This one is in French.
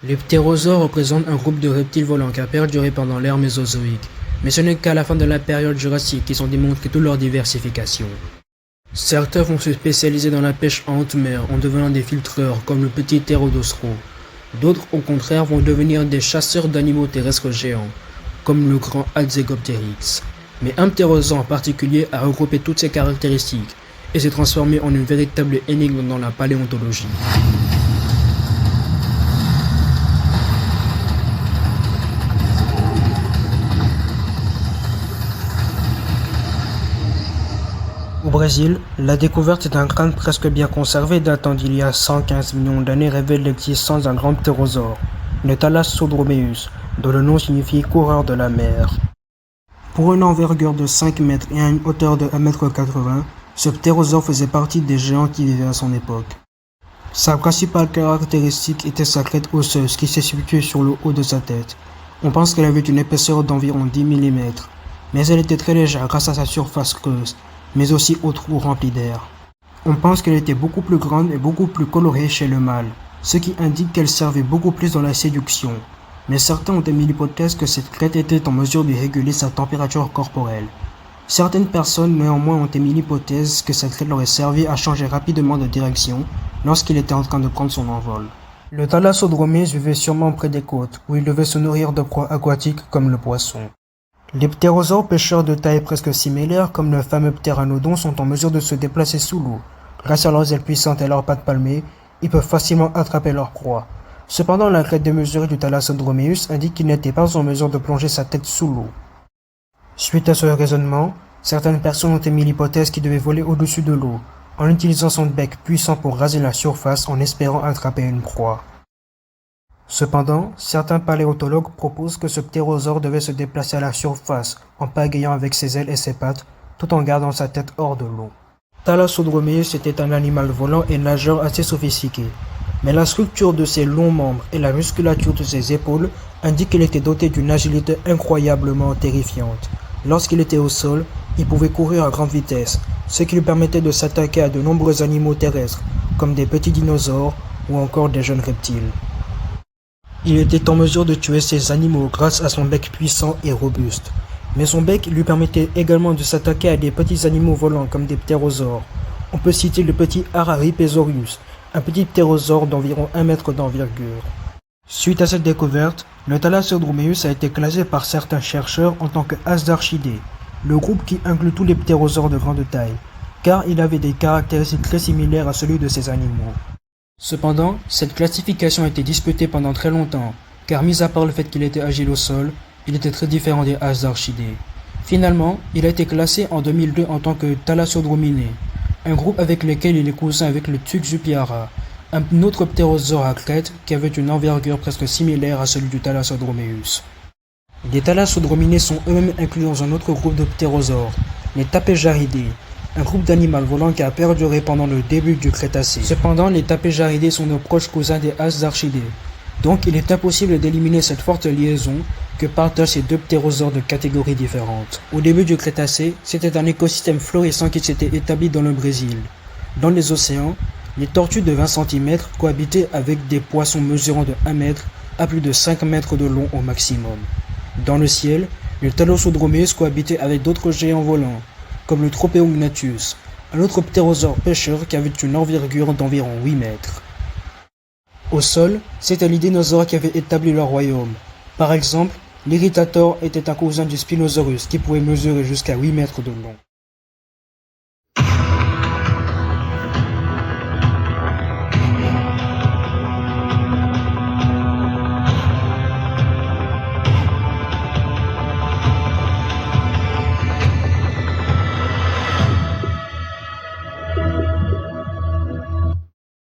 Les ptérosaures représentent un groupe de reptiles volants qui a perduré pendant l'ère mésozoïque, mais ce n'est qu'à la fin de la période jurassique qu'ils ont démontré toute leur diversification. Certains vont se spécialiser dans la pêche en haute mer en devenant des filtreurs comme le petit ptérodosro. D'autres au contraire vont devenir des chasseurs d'animaux terrestres géants, comme le grand Alzegopteryx. Mais un ptérosaure en particulier a regroupé toutes ces caractéristiques et s'est transformé en une véritable énigme dans la paléontologie. Au Brésil, la découverte d'un crâne presque bien conservé datant d'il y a 115 millions d'années révèle l'existence d'un grand ptérosaure, le Thalassodromeus, dont le nom signifie coureur de la mer. Pour une envergure de 5 mètres et à une hauteur de 1,80 m, ce ptérosaure faisait partie des géants qui vivaient à son époque. Sa principale caractéristique était sa crête osseuse qui s'est située sur le haut de sa tête. On pense qu'elle avait une épaisseur d'environ 10 mm, mais elle était très légère grâce à sa surface creuse, mais aussi aux trous remplis d'air. On pense qu'elle était beaucoup plus grande et beaucoup plus colorée chez le mâle, ce qui indique qu'elle servait beaucoup plus dans la séduction. Mais certains ont émis l'hypothèse que cette crête était en mesure de réguler sa température corporelle. Certaines personnes néanmoins ont émis l'hypothèse que cette crête leur aurait servi à changer rapidement de direction lorsqu'il était en train de prendre son envol. Le Thalassodromeus vivait sûrement près des côtes, où il devait se nourrir de proies aquatiques comme le poisson. Les ptérosaures pêcheurs de taille presque similaire, comme le fameux ptéranodon, sont en mesure de se déplacer sous l'eau. Grâce à leurs ailes puissantes et leurs pattes palmées, ils peuvent facilement attraper leur proie. Cependant, la crête démesurée du Thalassodromeus indique qu'il n'était pas en mesure de plonger sa tête sous l'eau. Suite à ce raisonnement, certaines personnes ont émis l'hypothèse qu'il devait voler au-dessus de l'eau, en utilisant son bec puissant pour raser la surface en espérant attraper une proie. Cependant, certains paléontologues proposent que ce ptérosaure devait se déplacer à la surface en pagayant avec ses ailes et ses pattes, tout en gardant sa tête hors de l'eau. Thalassodromeus était un animal volant et nageur assez sophistiqué, mais la structure de ses longs membres et la musculature de ses épaules indiquent qu'il était doté d'une agilité incroyablement terrifiante. Lorsqu'il était au sol, il pouvait courir à grande vitesse, ce qui lui permettait de s'attaquer à de nombreux animaux terrestres, comme des petits dinosaures ou encore des jeunes reptiles. Il était en mesure de tuer ces animaux grâce à son bec puissant et robuste. Mais son bec lui permettait également de s'attaquer à des petits animaux volants comme des ptérosaures. On peut citer le petit Araripesaurus, un petit ptérosaure d'environ 1 mètre d'envergure. Suite à cette découverte, le Thalassodromeus a été classé par certains chercheurs en tant que Asdarchidés, le groupe qui inclut tous les ptérosaures de grande taille, car il avait des caractéristiques très similaires à celui de ces animaux. Cependant, cette classification a été disputée pendant très longtemps, car mis à part le fait qu'il était agile au sol, il était très différent des Asdarchidés. Finalement, il a été classé en 2002 en tant que Thalassodrominés, un groupe avec lequel il est cousin avec le Txuktxupiara, un autre ptérosaure à crête qui avait une envergure presque similaire à celui du Thalassodromeus. Les Thalassodrominés sont eux-mêmes inclus dans un autre groupe de ptérosaures, les Tapejaridés, un groupe d'animaux volants qui a perduré pendant le début du Crétacé. Cependant, les Tapejaridés sont nos proches cousins des Asdarchidés, donc il est impossible d'éliminer cette forte liaison que partagent ces deux ptérosaures de catégories différentes. Au début du Crétacé, c'était un écosystème florissant qui s'était établi dans le Brésil. Dans les océans, les tortues de 20 cm cohabitaient avec des poissons mesurant de 1 mètre à plus de 5 mètres de long au maximum. Dans le ciel, le Thalassodromeus cohabitait avec d'autres géants volants, comme le Tropeognathus, un autre ptérosaure pêcheur qui avait une envergure d'environ 8 mètres. Au sol, c'étaient les dinosaures qui avaient établi leur royaume. Par exemple, l'Irritator était un cousin du Spinosaurus qui pouvait mesurer jusqu'à 8 mètres de long.